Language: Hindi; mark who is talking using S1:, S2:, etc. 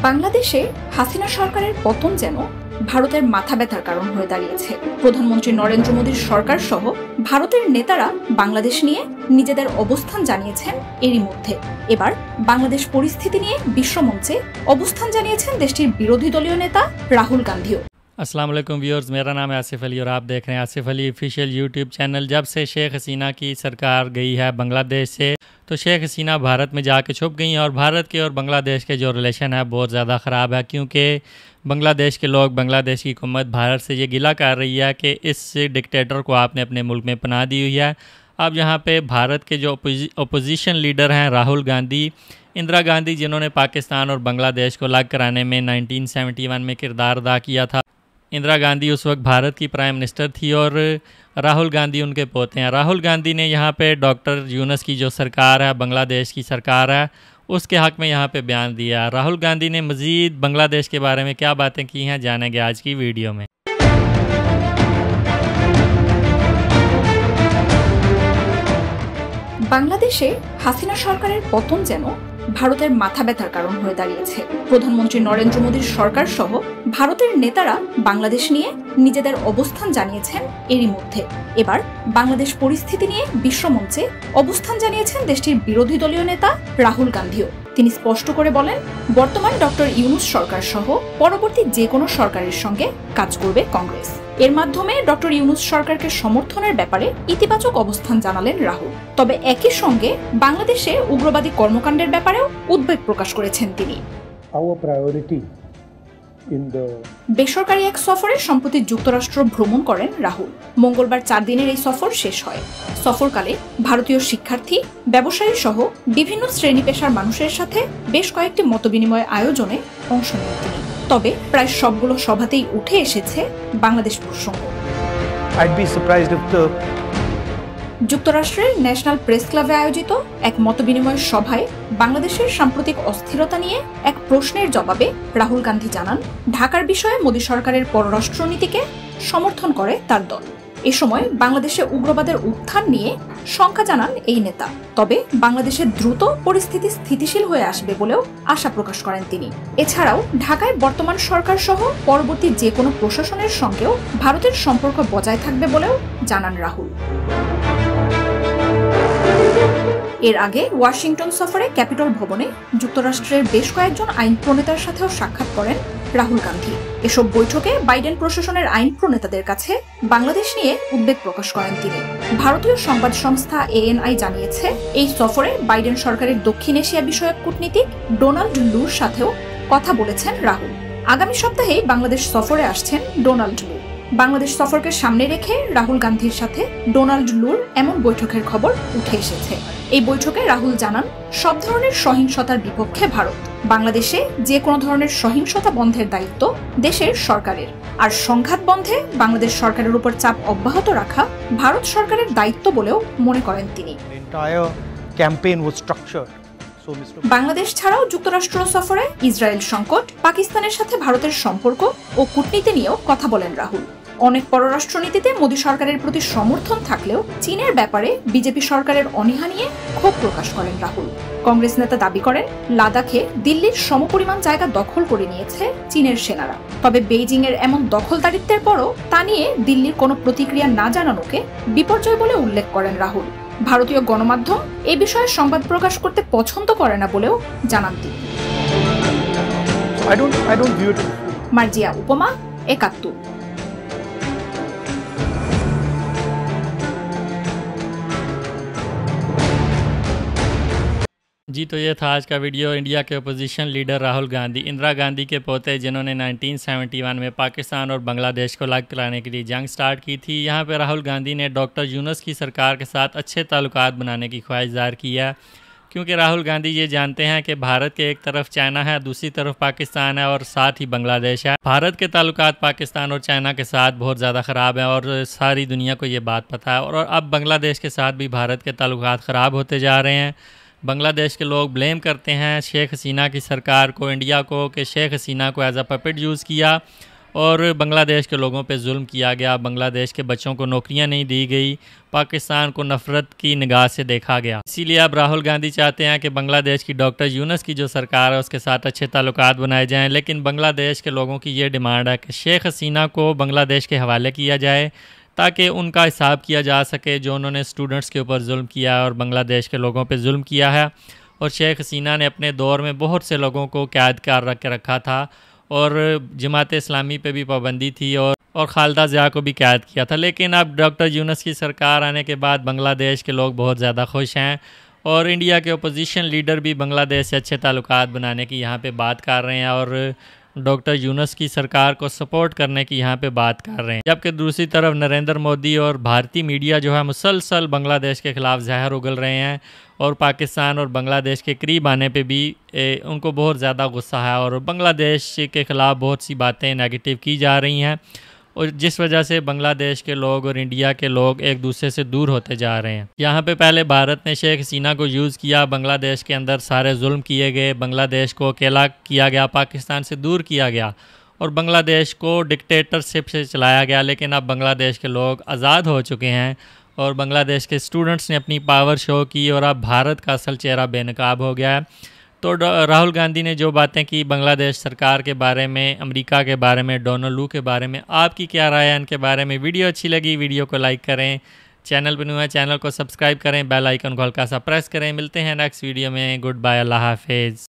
S1: বাংলাদেশে হাসিনা সরকারের পতন যেন ভারতের মাথা ব্যথার কারণ হয়ে দাঁড়িয়েছে। প্রধানমন্ত্রী নরেন্দ্র মোদীর সরকার সহ ভারতের নেতারা বাংলাদেশ নিয়ে নিজেদের অবস্থান জানিয়েছেন। এরই মধ্যে এবার বাংলাদেশ পরিস্থিতি নিয়ে বিশ্বমঞ্চে অবস্থান জানিয়েছেন দেশটির বিরোধী দলীয় নেতা রাহুল গাंधीও।
S2: अस्सलाम वालेकुम व्यूअर्स, मेरा नाम है आसिफ अली और आप देख रहे हैं Asif Ali official YouTube channel. जब से शेख हसीना की सरकार गई है बांग्लादेश से, तो शेख हसीना भारत में जाके छुप गई हैं और भारत के और बांग्लादेश के जो रिलेशन है बहुत ज़्यादा ख़राब है, क्योंकि बांग्लादेश के लोग, बांग्लादेश की हुकूमत भारत से ये गिला कर रही है कि इस डिक्टेटर को आपने अपने मुल्क में पनाह दी हुई है। अब यहाँ पे भारत के जो अपोजिशन लीडर हैं राहुल गांधी, इंदिरा गांधी जिन्होंने पाकिस्तान और बांग्लादेश को अलग कराने में 1971 में किरदार अदा किया था। इंदिरा गांधी उस वक्त भारत की प्राइम मिनिस्टर थी और राहुल गांधी उनके पोते हैं। राहुल गांधी ने यहाँ पे डॉक्टर यूनुस की जो सरकार है, बांग्लादेश की सरकार है, उसके हक़ में यहाँ पे बयान दिया। राहुल गांधी ने मज़ीद बांग्लादेश के बारे में क्या बातें की हैं, जानेंगे आज की वीडियो में।
S1: বাংলাদেশে হাসিনা সরকারের পতন যেন ভারতের মাথা ব্যথার কারণ হয়ে দাঁড়িয়েছে। প্রধানমন্ত্রী নরেন্দ্র মোদীর সরকার সহ ভারতের নেতারা বাংলাদেশ নিয়ে নিজেদের অবস্থান জানিয়েছেন। এরই মধ্যে এবার বাংলাদেশ পরিস্থিতি নিয়ে বিশ্বমঞ্চে অবস্থান জানিয়েছেন দেশটির বিরোধী দলীয় নেতা রাহুল গাंधीও। তিনি স্পষ্ট করে বলেন, বর্তমান ডক্টর ইউনুস সরকার সহ পরবর্তী যে কোনো সরকারের সঙ্গে কাজ করবে কংগ্রেস। এর মাধ্যমে ডক্টর ইউনুস সরকারকে সমর্থনের ব্যাপারে ইতিবাচক অবস্থান জানালেন রাহুল। তবে একই সঙ্গে বাংলাদেশে উগ্রবাদী কর্মকাণ্ডের ব্যাপারেও উদ্বেগ প্রকাশ করেছেন তিনি। বেসরকারি এক সফরে সম্প্রতি যুক্তরাষ্ট্র ভ্রমণ করেন রাহুল। মঙ্গলবার 4 দিনের এই সফর শেষ হয়। সফরকালে ভারতীয় শিক্ষার্থী, ব্যবসায়ী সহ বিভিন্ন শ্রেণী পেশার মানুষের সাথে বেশ কয়েকটি মতবিনিময় আয়োজনে অংশ নেন তিনি। তবে প্রায় সবগুলো সভাতেই উঠে এসেছে বাংলাদেশ প্রসঙ্গ। যুক্তরাষ্ট্রের ন্যাশনাল প্রেস ক্লাবে আয়োজিত এক মতবিনিময় সভায় বাংলাদেশের সাম্প্রতিক অস্থিরতা নিয়ে এক প্রশ্নের জবাবে রাহুল গান্ধী জানান, ঢাকার বিষয়ে মোদী সরকারের পররাষ্ট্রনীতিকে সমর্থন করে তার দল। এ সময় বাংলাদেশে উগ্রবাদের উত্থান নিয়ে শঙ্কা জানান এই নেতা। তবে বাংলাদেশে দ্রুত পরিস্থিতি স্থিতিশীল হয়ে আসবে বলেও আশা প্রকাশ করেন তিনি। এছাড়াও ঢাকায় বর্তমান সরকার সহ পরবর্তী যে কোনো প্রশাসনের সঙ্গেও ভারতের সম্পর্ক বজায় থাকবে বলেও জানান রাহুল। এর আগে ওয়াশিংটন সফরে ক্যাপিটল ভবনে যুক্তরাষ্ট্রের বেশ কয়েকজন আইন প্রণেতার সাথেও সাক্ষাৎ করেন রাহুল গান্ধী। এসব বৈঠকে বাইডেন প্রশাসনের আইন প্রণেতাদের কাছে বাংলাদেশ নিয়ে উদ্বেগ প্রকাশ করেন তিনি। ভারতীয় সংবাদ সংস্থা ANI জানিয়েছে, এই সফরে বাইডেন সরকারের দক্ষিণ এশিয়া বিষয়ক কূটনীতিক ডোনাল্ড লুর সাথেও কথা বলেছেন রাহুল। আগামী সপ্তাহে বাংলাদেশ সফরে আসছেন ডোনাল্ড লু। বাংলাদেশ সফরকে সামনে রেখে রাহুল গান্ধীর সাথে ডোনাল্ড লুর এমন বৈঠকের খবর উঠে এসেছে। এই বৈঠকে রাহুল জানান, সব ধরনের সহিংসতার বিপক্ষে ভারত। বাংলাদেশে যে কোনো ধরনের সহিংসতা বন্ধের দায়িত্ব দেশের সরকারের, আর সংঘাত বন্ধে বাংলাদেশ সরকারের উপর চাপ অব্যাহত রাখা ভারত সরকারের দায়িত্ব বলেও মনে করেন তিনি। বাংলাদেশ ছাড়াও যুক্তরাষ্ট্র সফরে ইসরায়েল সংকট, পাকিস্তানের সাথে ভারতের সম্পর্ক ও কূটনীতি নিয়েও কথা বলেন রাহুল। অনেক পররাষ্ট্রনীতিতে মোদী সরকারের প্রতি সমর্থন থাকলেও চীনের ব্যাপারে বিজেপি সরকারের অনীহা নিয়ে ক্ষোভ প্রকাশ করেন রাহুল। কংগ্রেস নেতা দাবি করেন, লাদাখে দিল্লির সমপরিমাণ জায়গা দখল করে নিয়েছে চীনের সেনারা। তবে বেইজিং এর এমন দখলদারিত্বের পরও তা নিয়ে দিল্লির কোনো প্রতিক্রিয়া না জানানোকে বিপর্যয় বলে উল্লেখ করেন রাহুল। ভারতীয় গণমাধ্যম এ বিষয়ে সংবাদ প্রকাশ করতে পছন্দ করে না বলেও জানান তিনি। মার্জিয়া উপমা, 71।
S2: जी, तो ये था आज का वीडियो। इंडिया के अपोजिशन लीडर राहुल गांधी, इंदिरा गांधी के पोते, जिन्होंने 1971 में पाकिस्तान और बांग्लादेश को अलग कराने के लिए जंग स्टार्ट की थी। यहाँ पे राहुल गांधी ने डॉक्टर यूनुस की सरकार के साथ अच्छे ताल्लुकात बनाने की ख्वाहिश ज़ाहिर की है, क्योंकि राहुल गांधी ये जानते हैं कि भारत के एक तरफ चाइना है, दूसरी तरफ पाकिस्तान है और साथ ही बांग्लादेश है। भारत के ताल्लुकात पाकिस्तान और चाइना के साथ बहुत ज़्यादा ख़राब हैं और सारी दुनिया को ये बात पता है। और अब बांग्लादेश के साथ भी भारत के ताल्लुकात ख़राब होते जा रहे हैं। बांग्लादेश के लोग ब्लेम करते हैं शेख हसीना की सरकार को, इंडिया को, कि शेख हसीना को एज अ पपेट यूज़ किया और बांग्लादेश के लोगों पे जुल्म किया गया, बांग्लादेश के बच्चों को नौकरियां नहीं दी गई, पाकिस्तान को नफ़रत की निगाह से देखा गया। इसीलिए अब राहुल गांधी चाहते हैं कि बांग्लादेश की डॉक्टर यूनुस की जो सरकार है उसके साथ अच्छे ताल्लुकात बनाए जाएं। लेकिन बांग्लादेश के लोगों की ये डिमांड है कि शेख हसीना को बांग्लादेश के हवाले किया जाए ताकि उनका हिसाब किया जा सके जो उन्होंने स्टूडेंट्स के ऊपर जुल्म किया है और बांग्लादेश के लोगों पर जुल्म किया है। और शेख हसीना ने अपने दौर में बहुत से लोगों को कैद कर रखा था और जमात इस्लामी पे भी पाबंदी थी और खालिदा ज़िया को भी कैद किया था। लेकिन अब डॉक्टर यूनुस की सरकार आने के बाद बांग्लादेश के लोग बहुत ज़्यादा खुश हैं और इंडिया के अपोजिशन लीडर भी बांग्लादेश से अच्छे ताल्लुकात बनाने की यहाँ पे बात कर रहे हैं और डॉक्टर यूनुस की सरकार को सपोर्ट करने की यहाँ पे बात कर रहे हैं। जबकि दूसरी तरफ नरेंद्र मोदी और भारतीय मीडिया जो है मुसलसल बांग्लादेश के ख़िलाफ़ जहर उगल रहे हैं और पाकिस्तान और बांग्लादेश के करीब आने पे भी उनको बहुत ज़्यादा गुस्सा है और बांग्लादेश के ख़िलाफ़ बहुत सी बातें नेगेटिव की जा रही हैं और जिस वजह से बांग्लादेश के लोग और इंडिया के लोग एक दूसरे से दूर होते जा रहे हैं। यहाँ पे पहले भारत ने शेख हसीना को यूज़ किया, बांग्लादेश के अंदर सारे जुल्म किए गए, बांग्लादेश को अकेला किया गया, पाकिस्तान से दूर किया गया और बांग्लादेश को डिक्टेटरशिप से चलाया गया। लेकिन अब बांग्लादेश के लोग आज़ाद हो चुके हैं और बांग्लादेश के स्टूडेंट्स ने अपनी पावर शो की और अब भारत का असल चेहरा बेनकाब हो गया है। तो राहुल गांधी ने जो बातें की बांग्लादेश सरकार के बारे में, अमेरिका के बारे में, डोनाल्ड लू के बारे में, आपकी क्या राय है इनके बारे में? वीडियो अच्छी लगी वीडियो को लाइक करें, चैनल पर न्यू है चैनल को सब्सक्राइब करें, बेल आइकन को हल्का सा प्रेस करें। मिलते हैं नेक्स्ट वीडियो में। गुड बाय, अल्लाह हाफिज़।